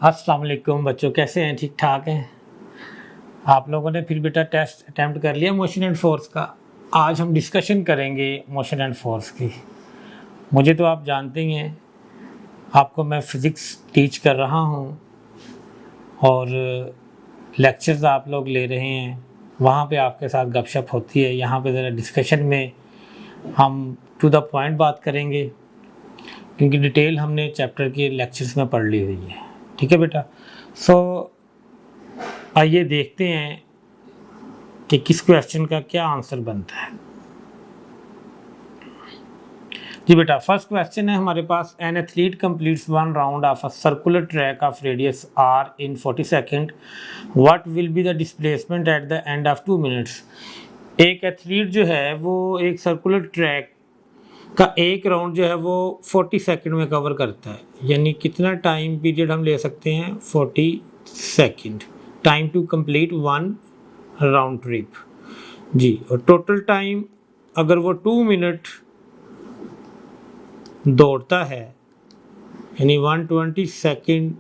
अस्सलाम वालेकुम बच्चों, कैसे हैं? ठीक ठाक हैं आप लोगों ने? फिर बेटा टेस्ट अटैम्प्ट कर लिया मोशन एंड फोर्स का। आज हम डिस्कशन करेंगे मोशन एंड फोर्स की। मुझे तो आप जानते ही हैं, आपको मैं फ़िज़िक्स टीच कर रहा हूँ और लेक्चर्स आप लोग ले रहे हैं, वहाँ पे आपके साथ गपशप होती है। यहाँ पे ज़रा डिस्कशन में हम टू द पॉइंट बात करेंगे, क्योंकि डिटेल हमने चैप्टर के लेक्चर्स में पढ़ ली हुई है। ठीक है बेटा? आइए देखते हैं कि किस क्वेश्चन का क्या आंसर बनता है। जी बेटा, फर्स्ट क्वेश्चन है हमारे पास, an athlete completes one round of a circular track of radius R in 40 second, what will be the displacement at the end of 2 minutes. एक एथलीट जो है वो एक सर्कुलर ट्रैक का एक राउंड जो है वो 40 सेकंड में कवर करता है, यानी कितना टाइम पीरियड हम ले सकते हैं? 40 second time to complete one round trip जी। और टोटल टाइम अगर वो 2 मिनट दौड़ता है, यानी 120 सेकंड,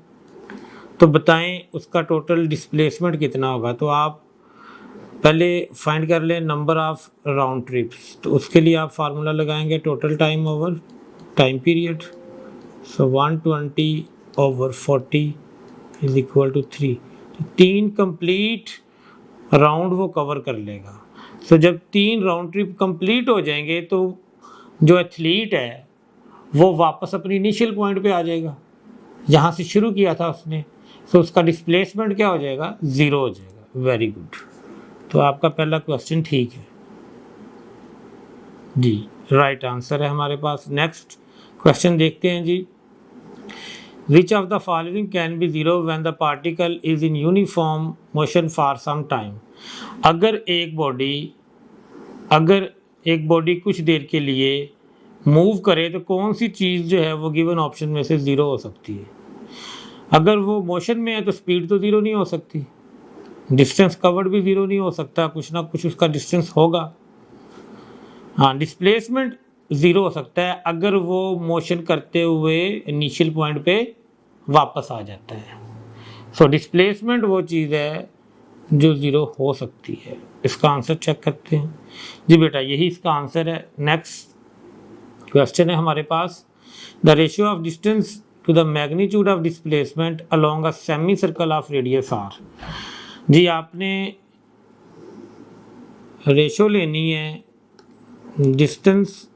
तो बताएं उसका टोटल डिस्प्लेसमेंट कितना होगा। तो आप पहले फाइंड कर लें नंबर ऑफ राउंड ट्रिप्स, तो उसके लिए आप फार्मूला लगाएंगे total time over time period. So 120 over 40 is equal to 3। 3 complete round वो कवर कर लेगा। सो जब 3 राउंड ट्रिप कंप्लीट हो जाएंगे तो जो एथलीट है वो वापस अपनी इनिशियल पॉइंट पे आ जाएगा, जहाँ से शुरू किया था उसने। सो उसका डिस्प्लेसमेंट क्या हो जाएगा? 0 हो जाएगा। वेरी गुड, तो आपका पहला क्वेश्चन ठीक है जी, राइट आंसर है हमारे पास। नेक्स्ट क्वेश्चन देखते हैं जी। Which of the following can be zero when the particle is in uniform motion for some time? अगर एक बॉडी कुछ देर के लिए मूव करे तो कौन सी चीज़ जो है वो गिवन ऑप्शन में से ज़ीरो हो सकती है? अगर वो मोशन में है तो स्पीड तो ज़ीरो नहीं हो सकती, डिस्टेंस कवर्ड भी ज़ीरो नहीं हो सकता, कुछ ना कुछ उसका डिस्टेंस होगा। हाँ, डिस्प्लेसमेंट ज़ीरो हो सकता है अगर वो मोशन करते हुए इनिशियल पॉइंट पे वापस आ जाता है। सो डिस्प्लेसमेंट वो चीज़ है जो ज़ीरो हो सकती है। इसका आंसर चेक करते हैं जी बेटा, यही इसका आंसर है। नेक्स्ट क्वेश्चन है हमारे पास, the ratio of distance to the magnitude of displacement along a semi circle of radius R. जी आपने रेशो लेनी है डिस्टेंस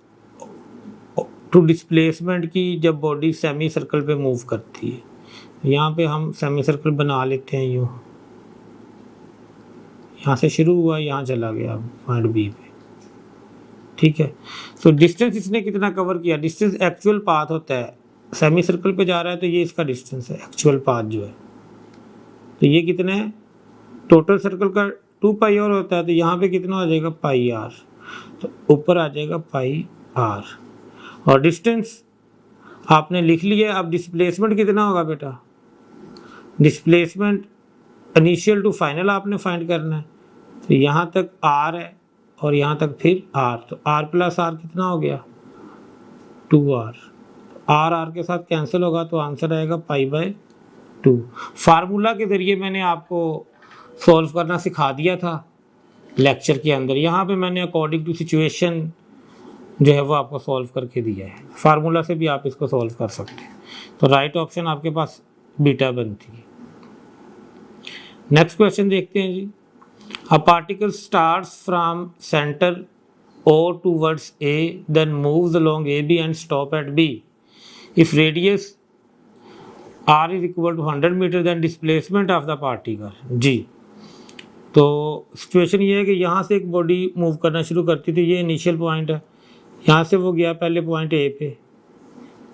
टू डिस्प्लेसमेंट की जब बॉडी सेमी सर्कल पे मूव करती है। यहाँ पे हम सेमी सर्कल बना लेते हैं, यूँ यहाँ से शुरू हुआ, यहाँ चला गया पॉइंट बी पे। ठीक है, सो डिस्टेंस इसने कितना कवर किया? डिस्टेंस एक्चुअल पाथ होता है, सेमी सर्कल पे जा रहा है तो ये इसका डिस्टेंस है, एक्चुअल पाथ जो है। तो ये कितना है? टोटल सर्कल का 2 पाई आर होता है, तो यहाँ पे कितना हो जाएगा? पाई आर, तो ऊपर आ जाएगा पाई आर। और डिस्टेंस आपने लिख लिया। अब डिस्प्लेसमेंट कितना होगा बेटा? डिस्प्लेसमेंट इनिशियल टू फाइनल आपने फाइंड करना है। तो यहाँ तक आर है और यहाँ तक फिर आर, तो आर प्लस आर कितना हो गया? 2r। आर आर के साथ कैंसिल होगा तो आंसर आएगा पाई बाय 2। फार्मूला के ज़रिए मैंने आपको सॉल्व करना सिखा दिया था लेक्चर के अंदर। यहाँ पे मैंने अकॉर्डिंग टू सिचुएशन जो है वो आपको सॉल्व करके दिया है। फार्मूला से भी आप इसको सॉल्व कर सकते हैं। तो राइट ऑप्शन आपके पास बीटा बनती है। नेक्स्ट क्वेश्चन देखते हैं जी। A particle starts from centre O towards A, then moves along AB and stop at B. If radius R is equal to 100 meter, then displacement of the particle जी। तो situation ये है कि यहाँ से एक बॉडी मूव करना शुरू करती थी, ये इनिशियल पॉइंट है, यहाँ से वो गया पहले पॉइंट A पे,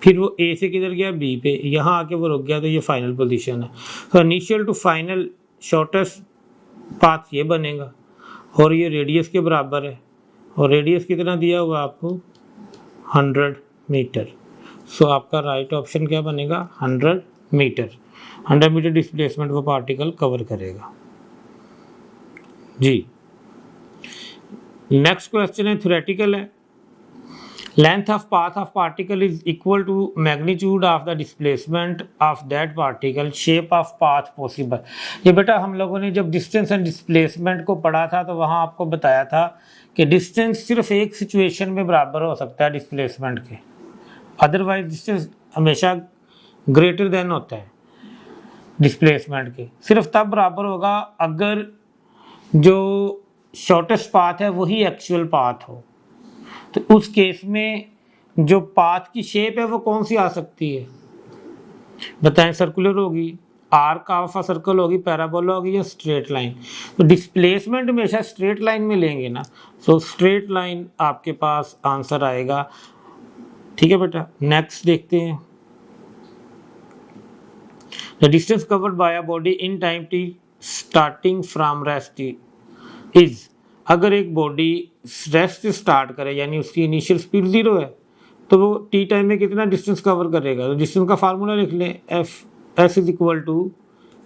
फिर वो A से किधर गया? B पे, यहाँ आके वो रुक गया, तो ये फाइनल पोजीशन है। तो initial to final shortest path ये बनेगा और ये रेडियस के बराबर है, और रेडियस कितना दिया हुआ आपको? 100 मीटर। सो आपका राइट ऑप्शन क्या बनेगा? 100 मीटर। 100 मीटर डिस्प्लेसमेंट वो पार्टिकल कवर करेगा जी। नेक्स्ट क्वेश्चन है, थ्योरेटिकल है। Length of path of particle is equal to magnitude of the displacement of that particle, shape of path possible. ये बेटा हम लोगों ने जब डिस्टेंस एंड डिस्प्लेसमेंट को पढ़ा था तो वहाँ आपको बताया था कि डिस्टेंस सिर्फ एक सिचुएशन में बराबर हो सकता है डिस्प्लेसमेंट के, अदरवाइज डिस्टेंस हमेशा ग्रेटर देन होता है डिस्प्लेसमेंट के। सिर्फ तब बराबर होगा अगर जो शॉर्टेस्ट पाथ है वही एक्चुअल पाथ हो। तो उस केस में जो पाथ की शेप है वो कौन सी आ सकती है बताएं? सर्कुलर होगी, आर्क ऑफ अ सर्कल होगी, पैराबोला होगी या स्ट्रेट लाइन। तो डिस्प्लेसमेंट हमेशा स्ट्रेट लाइन में लेंगे ना, सो स्ट्रेट लाइन आपके पास आंसर आएगा। ठीक है बेटा, नेक्स्ट देखते हैं। The distance covered by a body in time T starting from rest is, अगर एक बॉडी रेस्ट से स्टार्ट करे यानी उसकी इनिशियल स्पीड 0 है तो वो टी टाइम में कितना डिस्टेंस कवर करेगा? तो डिस्टेंस का फार्मूला लिख लें, s is equal to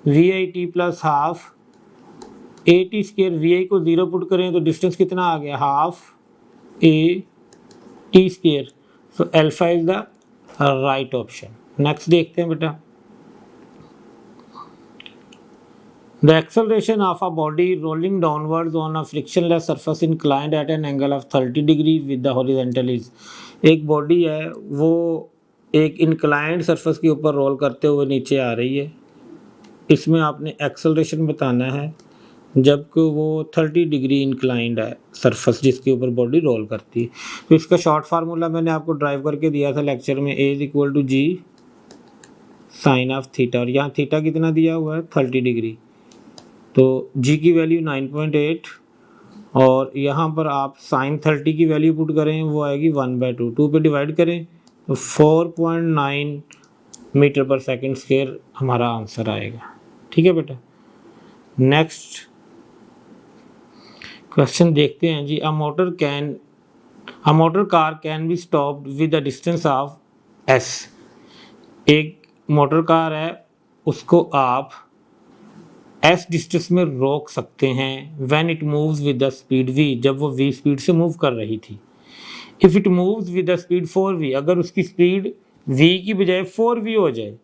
v i t plus half a t square. V i को 0 पुट करें तो डिस्टेंस कितना आ गया? Half a t square. So alpha is the right option. Next देखते हैं बेटा। The acceleration of a body rolling downwards on a frictionless surface inclined at an angle of 30 degree with the horizontal is, एक body है वो एक inclined surface के ऊपर role करते हुए नीचे आ रही है। इसमें आपने एक्सेलरेशन बताना है जबकि वो 30 डिग्री इंक्लाइंड है सरफेस जिसके ऊपर बॉडी रोल करती है। तो इसका शॉर्ट फार्मूला मैंने आपको ड्राइव करके दिया था लेक्चर में, a is equal to g sine of theta, और यहाँ थीटा कितना दिया हुआ है? 30 डिग्री। तो g की वैल्यू 9.8 और यहाँ पर आप साइन 30 की वैल्यू पुट करें वो आएगी 1/2, 2 पे डिवाइड करें तो 4.9 मीटर पर सेकंड स्क्वायर हमारा आंसर आएगा। ठीक है बेटा, नेक्स्ट क्वेश्चन देखते हैं जी। A motor car can be stopped with a distance of s, एक मोटर कार है उसको आप s डिस्टेंस में रोक सकते हैं when it moves with the speed v, जब वो v स्पीड से मूव कर रही थी। If it moves with the speed 4v, अगर उसकी स्पीड v की बजाय 4v हो जाए,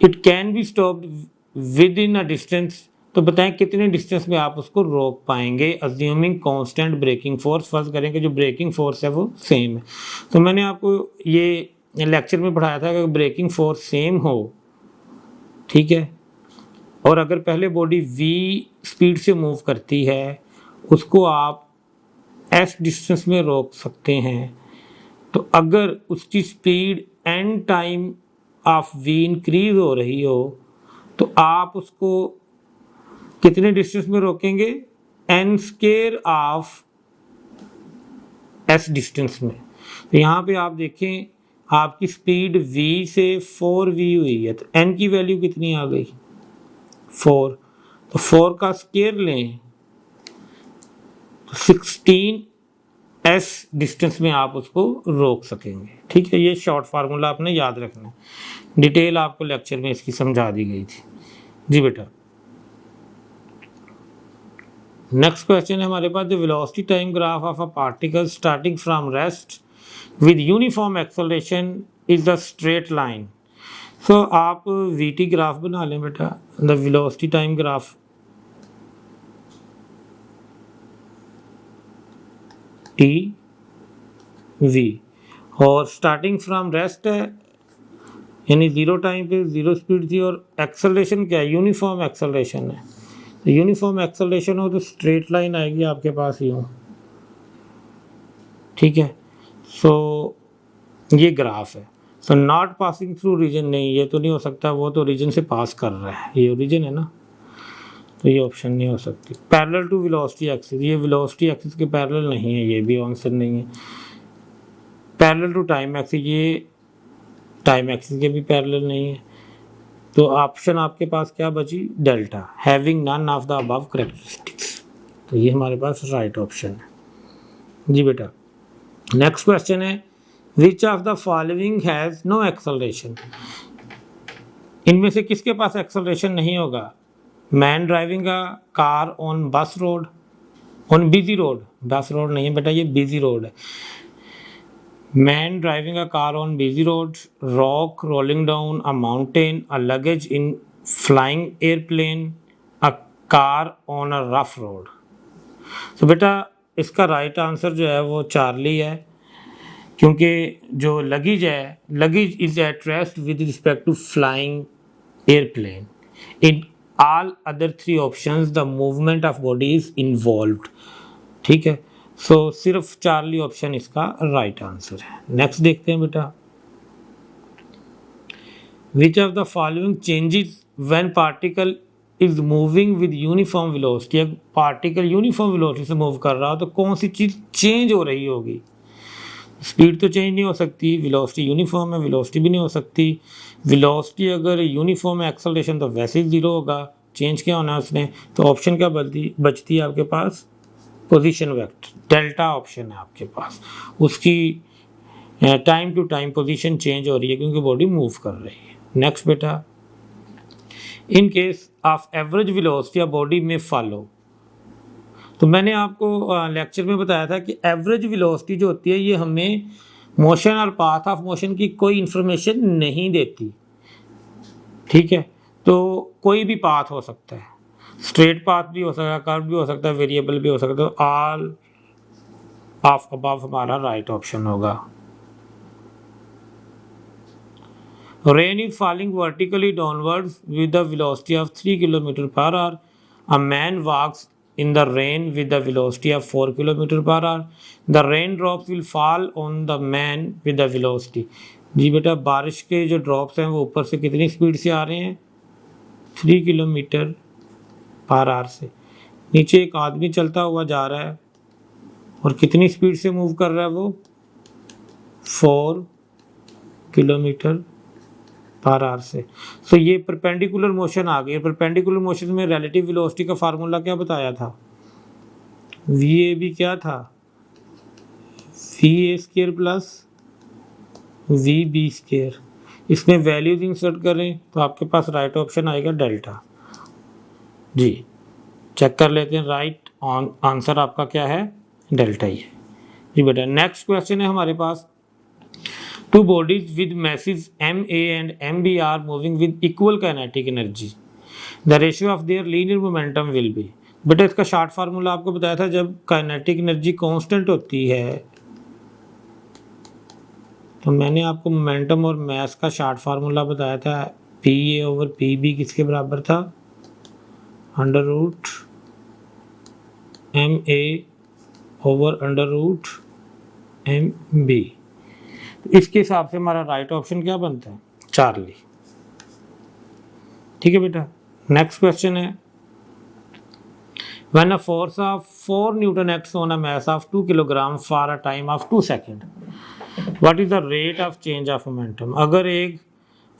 it can be stopped with in a distance, तो बताएं कितने डिस्टेंस में आप उसको रोक पाएंगे? अज्यूमिंग कांस्टेंट ब्रेकिंग फोर्स, फर्ज करें कि जो ब्रेकिंग फोर्स है वो सेम है। तो मैंने आपको ये लेक्चर में पढ़ाया था कि ब्रेकिंग फोर्स सेम हो, ठीक है, और अगर पहले बॉडी v स्पीड से मूव करती है उसको आप s डिस्टेंस में रोक सकते हैं। तो अगर उसकी speed n time of v increase हो रही हो तो आप उसको कितने डिस्टेंस में रोकेंगे? n square of s distance में। तो यहाँ पे आप देखें आपकी स्पीड v से 4v हुई है तो n की वैल्यू कितनी आ गई? 4, तो 4 का स्क्वायर लें तो 16s डिस्टेंस में आप उसको रोक सकेंगे। ठीक है, ये शॉर्ट फार्मूला आपने याद रखना है, डिटेल आपको लेक्चर में इसकी समझा दी गई थी जी बेटा। नेक्स्ट क्वेश्चन है हमारे पास, the velocity time graph of a particle starting from rest with uniform acceleration is the straight line. So आप वीटी ग्राफ बना लें बेटा, the velocity time graph t v, और स्टार्टिंग फ्रॉम रेस्ट है यानी 0 टाइम पे 0 स्पीड थी, और एक्सेलरेशन क्या है? यूनिफॉर्म एक्सेलरेशन है। तो यूनिफॉर्म एक्सेलरेशन हो तो स्ट्रेट लाइन आएगी आपके पास यूँ। ठीक है, सो ये ग्राफ है। So not passing through region, नहीं ये तो नहीं हो सकता, वो तो रीजन से पास कर रहा है, ये रीजन है ना, तो ये ऑप्शन नहीं हो सकती। पैरेलल टू वेलोसिटी एक्सिस, ये वेलोसिटी एक्सिस के पैरेलल नहीं है, ये भी आंसर नहीं है। पैरेलल टू टाइम एक्सिस, ये टाइम एक्सिस के भी पैरेलल नहीं है। तो ऑप्शन आपके पास क्या बची? Delta, having none of the above characteristics. तो ये हमारे पास राइट ऑप्शन है जी बेटा। नेक्स्ट क्वेश्चन है, which of the following has no acceleration, इनमें से किसके पास एक्सेलरेशन नहीं होगा? Man driving a car on bus road, on busy road, bus road नहीं है बेटा, ये बिजी रोड है। Man driving a car on busy road, rock rolling down a mountain, a luggage in flying airplane, a car on a rough road. तो बेटा इसका right answer जो है वो चार्ली है, क्योंकि जो लगेज है, luggage is at rest with respect to flying aeroplane. In all other three options the movement of body is involved. ठीक है, सो सिर्फ चार्ली ऑप्शन इसका राइट आंसर है। नेक्स्ट देखते हैं बेटा, which of the following changes when particle is moving with uniform velocity. Particle uniform velocity से move कर रहा हो तो कौन सी चीज चेंज हो रही होगी? स्पीड तो चेंज नहीं हो सकती, वेलोसिटी यूनिफॉर्म है, वेलोसिटी भी नहीं हो सकती। वेलोसिटी अगर यूनिफॉर्म है, एक्सेलरेशन तो वैसे ही जीरो होगा, चेंज क्या होना है उसने? तो ऑप्शन क्या बचती है आपके पास? पोजीशन वेक्टर, डेल्टा ऑप्शन है आपके पास। उसकी time to time position change हो रही है क्योंकि बॉडी मूव कर रही है। नेक्स्ट बेटा, in case of average velocity body में फॉलो। तो मैंने आपको लेक्चर में बताया था कि एवरेज वेलोसिटी जो होती है ये हमें मोशन और पाथ ऑफ मोशन की कोई इंफॉर्मेशन नहीं देती। ठीक है, तो कोई भी पाथ हो सकता है, स्ट्रेट पाथ भी हो सकता है, कर्व भी हो सकता है, वेरिएबल भी हो सकता है। ऑल ऑफ अबव हमारा राइट ऑप्शन होगा। Rain is falling vertically downwards with the velocity of 3 kilometre per hour. A man walks in the rain with the velocity of 4 km per hour. The raindrops will fall on the man with the velocity. जी बेटा, बारिश के जो drops हैं वो ऊपर से कितनी speed से आ रहे हैं? 3 किलोमीटर पर आवर से। नीचे एक आदमी चलता हुआ जा रहा है और कितनी स्पीड से मूव कर रहा है वो? 4 किलोमीटर पर आवर से। सो ये परपेंडिकुलर मोशन आ गई। परपेंडिकुलर मोशन में रिलेटिव वेलोसिटी का फार्मूला क्या बताया था? VAB क्या था? VA² plus VB²। इसमें वैल्यूज इंसर्ट करें तो आपके पास राइट ऑप्शन आएगा डेल्टा। जी चेक कर लेते हैं, राइट आंसर आपका क्या है? डेल्टा ही है। जी बेटा, नेक्स्ट क्वेश्चन है हमारे पास, two bodies with masses ma and mb are moving with equal kinetic energy. The ratio of their linear momentum will be। बेटा इसका शॉर्ट फार्मूला आपको बताया था, जब काइनेटिक एनर्जी कांस्टेंट होती है तो मैंने आपको मोमेंटम और मास का शॉर्ट फार्मूला बताया था। PA/PB किसके बराबर था? √MA/√MB। इसके हिसाब से हमारा राइट ऑप्शन क्या बनता है? चार्ली। ठीक है बेटा, नेक्स्ट क्वेश्चन है, when a force of 4 Newton acts on a mass of 2 kilogram for a time of 2 second, what is the rate of change of momentum. अगर एक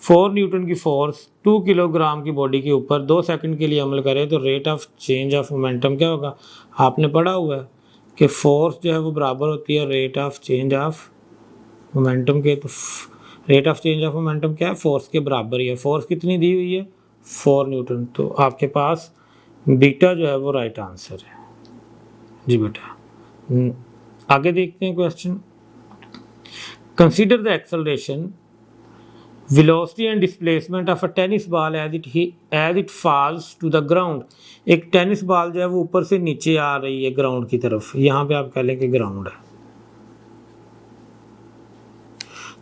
4 न्यूटन की फोर्स 2 किलोग्राम की बॉडी के ऊपर 2 सेकंड के लिए अमल करे तो rate of change of momentum क्या होगा? आपने पढ़ा हुआ है कि फोर्स जो है वो बराबर होती है rate of change of momentum के। तो rate of change of momentum क्या है? फोर्स के बराबर ही है। फोर्स कितनी दी हुई है? 4 न्यूटन। तो आपके पास बीटा जो है वो राइट आंसर है। जी बेटा, आगे देखते हैं question, consider the acceleration velocity and displacement of a tennis ball as it falls to the ground. एक टेनिस बॉल जो है वो ऊपर से नीचे आ रही है ग्राउंड की तरफ, यहाँ पे आप कह लें कि ग्राउंड है।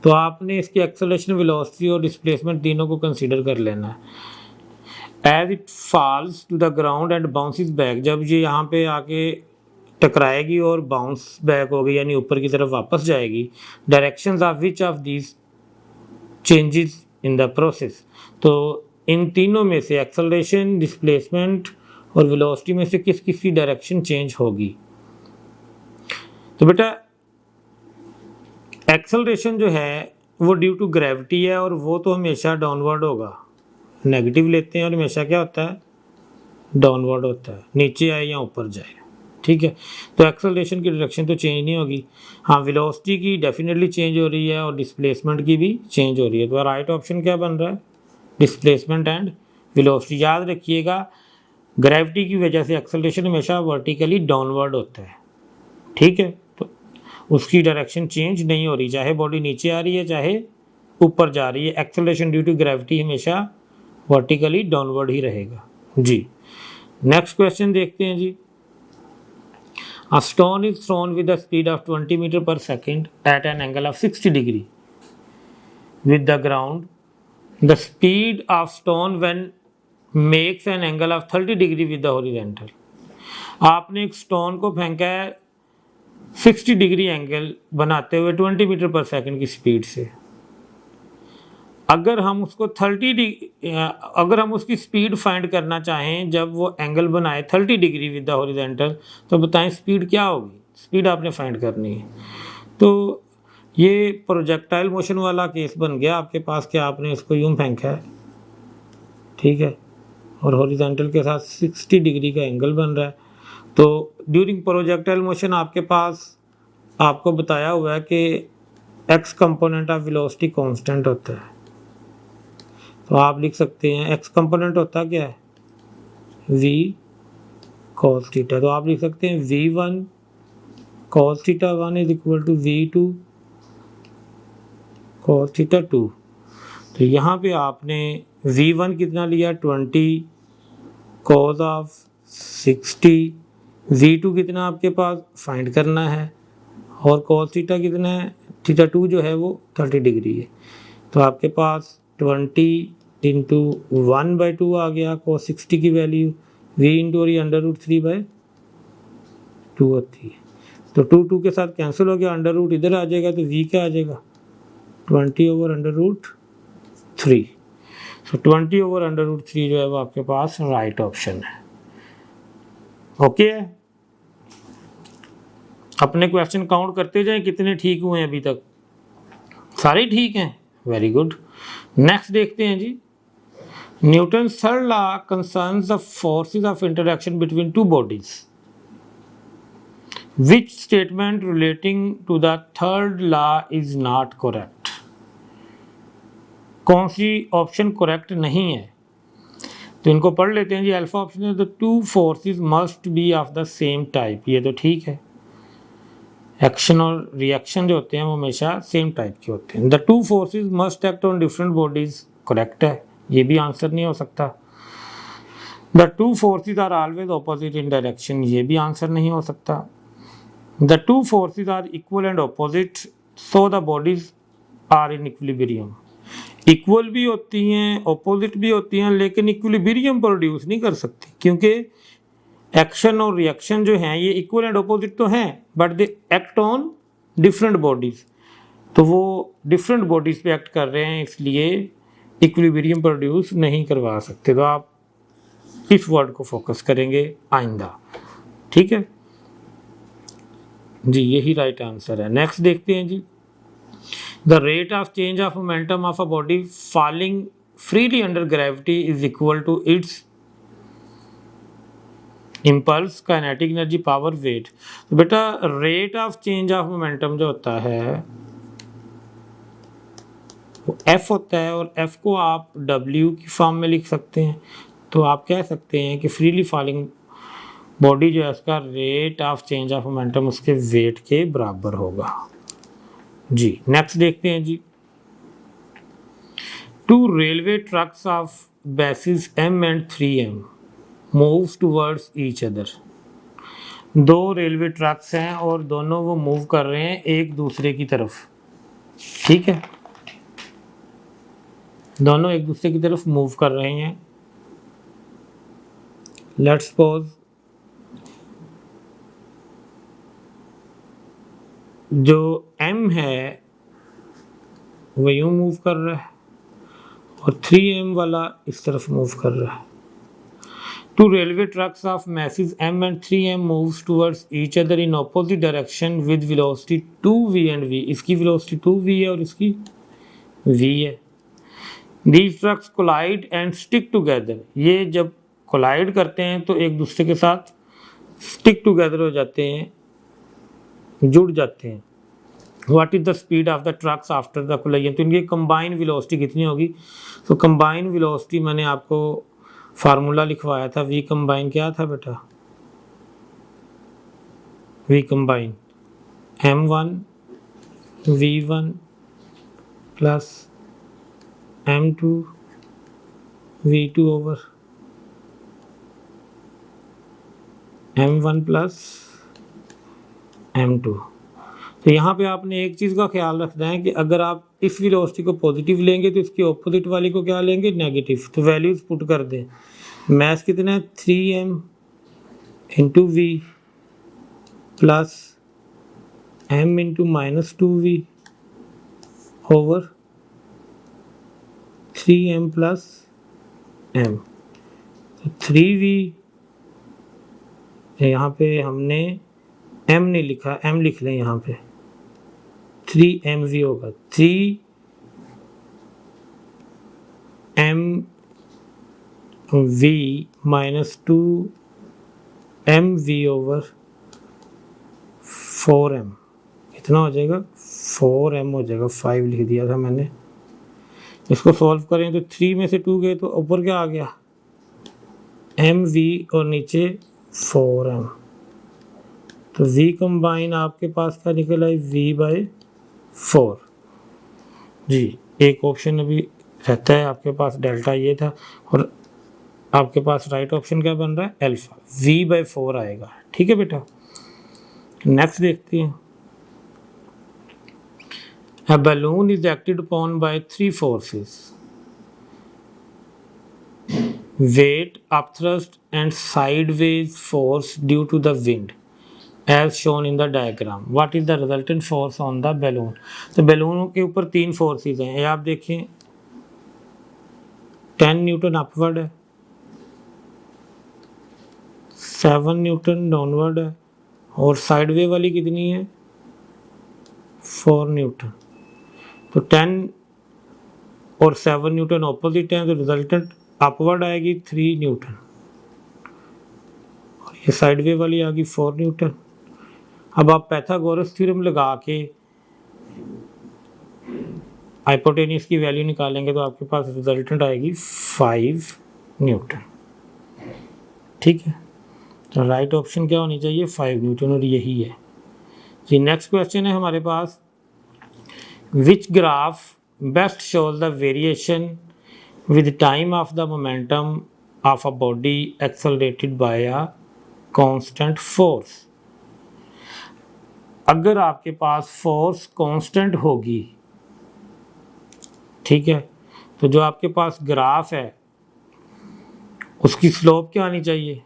तो आपने इसकी एक्सेलरेशन, वेलोसिटी और डिस्प्लेसमेंट तीनों को कंसीडर कर लेना है। As it falls to the ground and bounces back, जब ये यहाँ पे आके टकराएगी और बाउंस बैक होगी यानी ऊपर की तरफ वापस जाएगी, directions of which of these changes in the process. तो इन तीनों में से एक्सेलरेशन, डिस्प्लेसमेंट और वेलोसिटी में से किस किस की डायरेक्शन चेंज होगी? तो बेटा एक्सेलरेशन जो है वो ड्यू टू ग्रेविटी है और वो तो हमेशा डाउनवर्ड होगा। नेगेटिव लेते हैं और हमेशा क्या होता है? डाउनवर्ड होता है, नीचे आए या ऊपर जाए। ठीक है, तो एक्सेलरेशन की डायरेक्शन तो चेंज नहीं होगी। हाँ, वेलोसिटी की डेफिनेटली चेंज हो रही है और डिस्प्लेसमेंट की भी चेंज हो रही है। तो राइट ऑप्शन क्या बन रहा है? Displacement and velocity. याद रखिएगा, ग्रेविटी की वजह से एक्सेलरेशन हमेशा वर्टिकली डाउनवर्ड होता है। ठीक है, तो उसकी डायरेक्शन चेंज नहीं हो रही, चाहे बॉडी नीचे आ रही है चाहे ऊपर जा रही है। एक्सेलरेशन ड्यू टू ग्रेविटी हमेशा वर्टिकली डाउनवर्ड ही रहेगा जी। नेक्स्ट क्वेश्चन देखते हैं जी। A stone is thrown with a speed of 20 meter per second at an angle of 60 degree with the ground. The speed of stone when makes an angle of 30 degree with the horizontal. आपने एक stone को फेंका है 60 degree angle बनाते हुए 20 metre पर second की speed से। अगर हम उसको अगर हम उसकी स्पीड फाइंड करना चाहें जब वो एंगल बनाए 30 डिग्री विद द हॉरिजॉन्टल, तो बताएं स्पीड क्या होगी। स्पीड आपने फाइंड करनी है। तो ये प्रोजेक्टाइल मोशन वाला केस बन गया आपके पास कि आपने इसको यूं फेंका है, ठीक है, और हॉरिजॉन्टल के साथ 60 डिग्री का एंगल बन रहा है। तो ड्यूरिंग प्रोजेक्टाइल मोशन आपके पास आपको बताया हुआ है कि x component of velocity constant होता है। तो आप लिख सकते हैं एक्स कंपोनेंट होता क्या है, v cos थीटा। तो आप लिख सकते हैं v1 cos theta 1 is equal to v2 cos theta 2। तो यहाँ पे आपने v1 कितना लिया 20 cos ऑफ 60, v2 कितना आपके पास फाइंड करना है, और cos थीटा कितना है, थीटा 2 जो है वो 30 डिग्री है। तो आपके पास 20 इंटू 1/2 आ गया cos 60 की वैल्यू, v इंटू और ये √3/2 होती है। तो 2 के साथ कैंसिल हो गया, अंडर रूट इधर आ जाएगा, तो v क्या आ जाएगा 20/√3। सो 20/√3 जो है वो आपके पास राइट ऑप्शन है। ओके, अपने क्वेश्चन काउंट करते जाएं कितने ठीक हुए हैं अभी तक। सारे ठीक हैं, वेरी गुड। नेक्स्ट देखते हैं जी। Newton's third law concerns the forces of interaction between two bodies. Which statement relating to the third law is not correct. कौन सी ऑप्शन करेक्ट नहीं है, तो इनको पढ़ लेते हैं जी। अल्फा ऑप्शन है the two forces must be of the same type, ये तो ठीक है। एक्शन और रिएक्शन जो होते हैं वो हमेशा सेम टाइप के होते हैं। The two forces must act on different bodies, correct है, ये भी आंसर नहीं हो सकता। The two forces are always opposite in direction, ये भी आंसर नहीं हो सकता। The two forces are equal and opposite, so the bodies are in equilibrium. Equal भी होती हैं, ऑपोजिट भी होती हैं, लेकिन इक्विलिब्रियम प्रोड्यूस नहीं कर सकती, क्योंकि एक्शन और रिएक्शन जो हैं ये इक्वल एंड ऑपोजिट तो हैं, but they act on different bodies. तो वो डिफरेंट बॉडीज पे एक्ट कर रहे हैं, इसलिए इक्विलिब्रियम प्रोड्यूस नहीं करवा सकते। तो आप इस वर्ड को फोकस करेंगे आइंदा, ठीक है जी, यही राइट आंसर है। नेक्स्ट देखते हैं जी। The rate of change of momentum of a body falling freely under gravity is equal to its impulse, kinetic energy, power, weight. तो बेटा rate of change of momentum जो होता है वो एफ होता है, और एफ को आप डब्ल्यू की फॉर्म में लिख सकते हैं। तो आप कह सकते हैं कि फ्रीली फॉलिंग बॉडी जो है उसका rate of change of momentum उसके वेट के बराबर होगा जी। नेक्स्ट देखते हैं जी। Two railway trucks of basis m and 3m moves towards each other. दो रेलवे ट्रक्स हैं और दोनों वो मूव कर रहे हैं एक दूसरे की तरफ, ठीक है, दोनों एक दूसरे की तरफ मूव कर रहे हैं। लेट्स सपोज जो m है वो यूं मूव कर रहा है और 3m वाला इस तरफ मूव कर रहा है। Two railway trucks of masses m and 3m moves towards each other in opposite direction with velocity 2v and v। इसकी velocity 2v है और इसकी v है। These trucks collide and stick together। ये जब collide करते हैं तो एक दूसरे के साथ stick together हो जाते हैं, जुड़ जाते हैं। What is the speed of the trucks after the collision? तो इनकी combined velocity कितनी होगी? तो combined velocity मैंने आपको फार्मूला लिखवाया था, v कंबाइन क्या था बेटा, v combine m1 v1 plus m2 v2 over m1 plus m2। तो यहाँ पे आपने एक चीज़ का ख्याल रखना है कि अगर आप इस वेलोसिटी को पॉजिटिव लेंगे तो इसकी ऑपोजिट वाली को क्या लेंगे, नेगेटिव। तो वैल्यूज पुट कर दें। मैथ कितना है, 3m into v plus m into minus 2v over 3m plus m। तो 3v, यहाँ पे हमने m नहीं लिखा, m लिख लें यहाँ पे, 3mv होगा, 3mv minus 2mv over 4m। कितना हो जाएगा, 4m हो जाएगा, 5 लिख दिया था मैंने। इसको सॉल्व करें तो 3 में से 2 गए तो ऊपर क्या आ गया, mv और नीचे 4m। तो v कंबाइन आपके पास क्या निकल आई, v/4। जी, एक ऑप्शन अभी रहता है आपके पास, डेल्टा ये था, और आपके पास राइट ऑप्शन क्या बन रहा है, अल्फा, v/4 आएगा। ठीक है बेटा, नेक्स्ट देखते हैं। A balloon is acted upon by 3 forces: weight, upthrust and sideways force due to the wind, as shown in the diagram. What is the resultant force on the balloon? तो balloon के ऊपर 3 forces हैं, ये आप देखें, 10 Newton upward है, 7 Newton downward है, और साइडवे वाली कितनी है, 4 न्यूटन। तो 10 और 7 न्यूटन ऑपोजिट हैं, तो रिजल्टेंट अपवर्ड आएगी 3 न्यूटन, और ये साइडवे वाली आ गई 4 न्यूटन। अब आप पाइथागोरस थ्योरम लगा के हाइपोटेन्यूज की वैल्यू निकालेंगे तो आपके पास रिजल्टेंट आएगी 5 न्यूटन। ठीक है, तो राइट ऑप्शन क्या होनी चाहिए, 5 न्यूटन, और यही है जी। नेक्स्ट क्वेश्चन है हमारे पास, which graph best shows the variation with time of the momentum of a body accelerated by a constant force। अगर आपके पास फोर्स कांस्टेंट होगी, ठीक है, तो जो आपके पास ग्राफ है उसकी स्लोप क्या आनी चाहिए,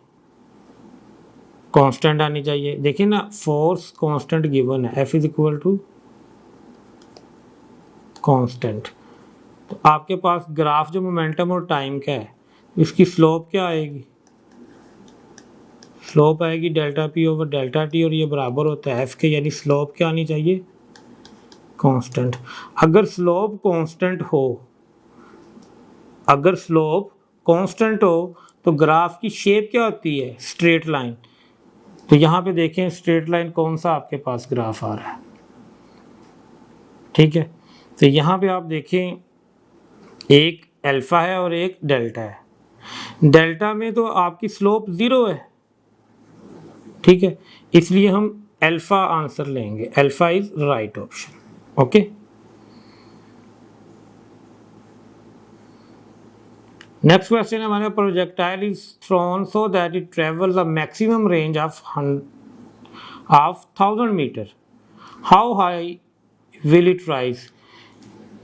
कांस्टेंट आनी चाहिए। देखिए ना, फोर्स कांस्टेंट गिवन है, F is equal to constant. तो आपके पास ग्राफ जो मोमेंटम और टाइम का है, इसकी स्लोप क्या आएगी, स्लोप आएगी delta p over delta t, और ये बराबर होता है एफ के, यानी स्लोप क्या आनी चाहिए, कांस्टेंट। अगर स्लोप कांस्टेंट हो, अगर स्लोप कांस्टेंट हो तो ग्राफ की शेप क्या होती है, स्ट्रेट लाइन। तो यहाँ पे देखें स्ट्रेट लाइन कौन सा आपके पास ग्राफ आ रहा है। ठीक है, तो यहाँ पे आप देखें एक अल्फा है और एक डेल्टा है। डेल्टा में तो आपकी स्लोप 0 है, ठीक है, इसलिए हम अल्फा आंसर लेंगे, alpha is right option. Okay, next question है हमारे, projectile is thrown so that it travels a maximum range of 1000 metre, how high will it rise.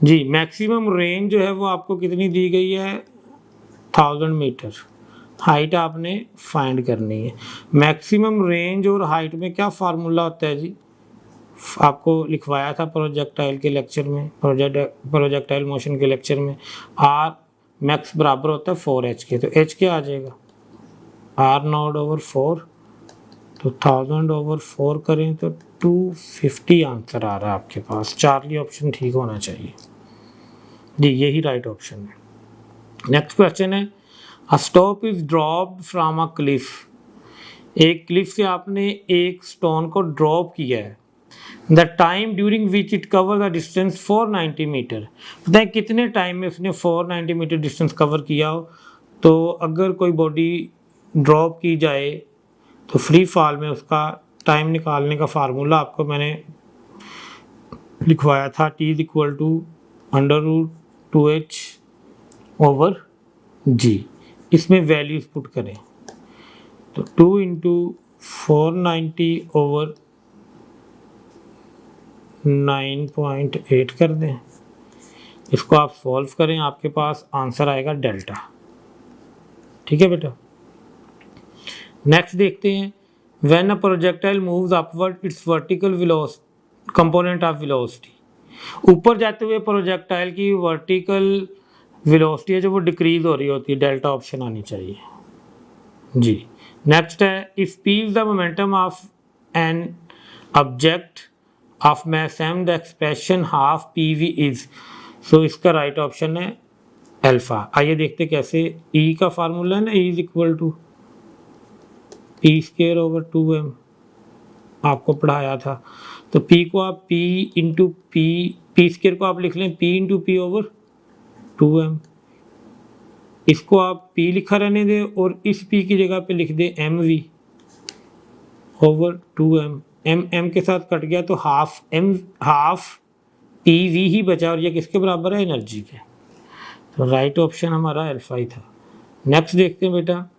जी, मैक्सिमम रेंज जो है वो आपको कितनी दी गई है, 1000 मीटर। हाइट आपने फाइंड करनी है। मैक्सिमम रेंज और हाइट में क्या फार्मूला होता है जी, आपको लिखवाया था प्रोजेक्टाइल के लेक्चर में, प्रोजेक्टाइल मोशन के लेक्चर में। आर मैक्स बराबर होता है 4h के, तो h क्या आ जाएगा, r नॉट ओवर 4, तो 1000 ओवर 4 करें तो 250 आंसर आ रहा है आपके पास। चार्ली ऑप्शन ठीक होना चाहिए जी, यही राइट ऑप्शन है। नेक्स्ट क्वेश्चन है, a stop is dropped from a cliff. एक क्लिफ से आपने एक स्टोन को ड्रॉप किया है, the time during which it cover the distance 490 metre. पता है कितने टाइम में उसने 490 मीटर डिस्टेंस कवर किया हो। तो अगर कोई बॉडी ड्रॉप की जाए तो फ्री फॉल में उसका टाइम निकालने का फार्मूला आपको मैंने लिखवाया था, t is equal to √2h over g। इसमें वैल्यूज पुट करें तो 2 इंटू 490 ओवर 9.8 कर दें। इसको आप सॉल्व करें, आपके पास आंसर आएगा डेल्टा। ठीक है बेटा। नेक्स्ट देखते हैं, when a projectile moves upward it's vertical velocity component of velocity. ऊपर जाते हुए प्रोजेक्टाइल की वर्टिकल वेलोसिटी है जो वो डिक्रीज हो रही होती है, डेल्टा ऑप्शन आनी चाहिए जी। नेक्स्ट है, if p is the momentum of an object of mass m the expression half pv is, so इसका राइट ऑप्शन है अल्फा। आइए देखते कैसे। E का फार्मूला है ना, E is equal to p square over 2m, आपको पढ़ाया था। तो P को आप P इंटू पी स्क्वायर को आप लिख लें P into P over 2m। इसको आप P लिखा रहने दें और इस P की जगह पे लिख दें mv ओवर 2m। m के साथ कट गया तो हाफ pv ही बचा, और ये किसके बराबर है, एनर्जी के। तो राइट ऑप्शन हमारा अल्फा ही था। नेक्स्ट देखते हैं बेटा,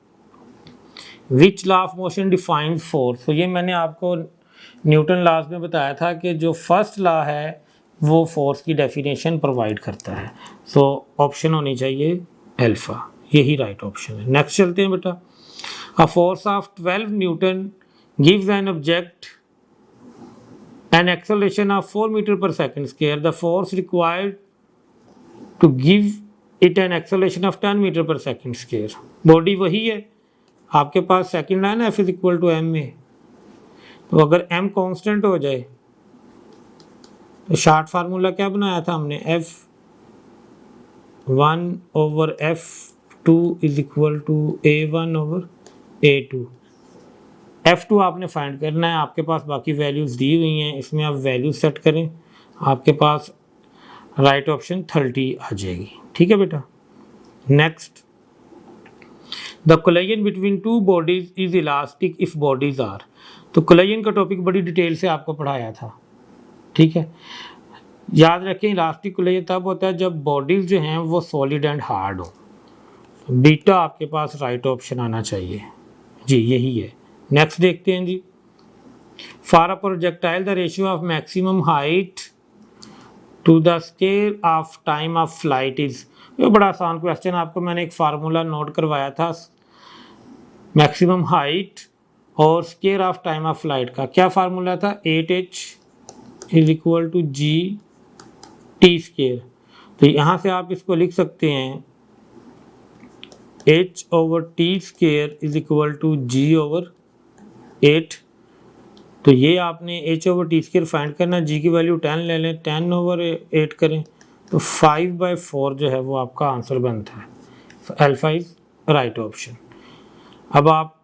which law of motion defines force. तो ये मैंने आपको न्यूटन लॉज में बताया था कि जो फर्स्ट लॉ है वो फोर्स की डेफिनेशन प्रोवाइड करता है। सो ऑप्शन होनी चाहिए अल्फा, यही राइट ऑप्शन है। नेक्स्ट चलते हैं बेटा, a force of 12 Newton gives an object an acceleration of 4 meter per second square. The force required to give it an acceleration of 10 meter per second square. Body वही है, आपके पास second है ना, F is equal to m में। तो अगर m constant हो जाए तो शॉर्ट फार्मूला क्या बनाया था हमने, F1 over F2 is equal to A1 over A2। F2 आपने फाइंड करना है, आपके पास बाकी वैल्यूज दी हुई हैं, इसमें आप वैल्यू सेट करें, आपके पास राइट ऑप्शन 30 आ जाएगी। ठीक है बेटा। Next, the collision between two bodies is elastic if bodies are. तो कोलिजन का टॉपिक बड़ी डिटेल से आपको पढ़ाया था। ठीक है, याद रखें इलास्टिक कोलिजन तब होता है जब बॉडीज जो हैं वो सॉलिड एंड हार्ड हो। बीटा आपके पास राइट ऑप्शन आना चाहिए जी, यही है। नेक्स्ट देखते हैं जी, for a projectile the ratio of maximum height to the square of time of flight is. ये बड़ा आसान क्वेश्चन, आपको मैंने एक फार्मूला नोट करवाया था मैक्सिमम हाइट और square of time of flight का। क्या फार्मूला था, 8h is equal to g t square. तो यहाँ से आप इसको लिख सकते हैं h over t square is equal to g over 8। तो ये आपने h over t square find करना, g की वैल्यू 10 ले लें, 10 ओवर 8 करें तो 5/4 जो है वो आपका आंसर बनता है। Alpha is right option. अब आप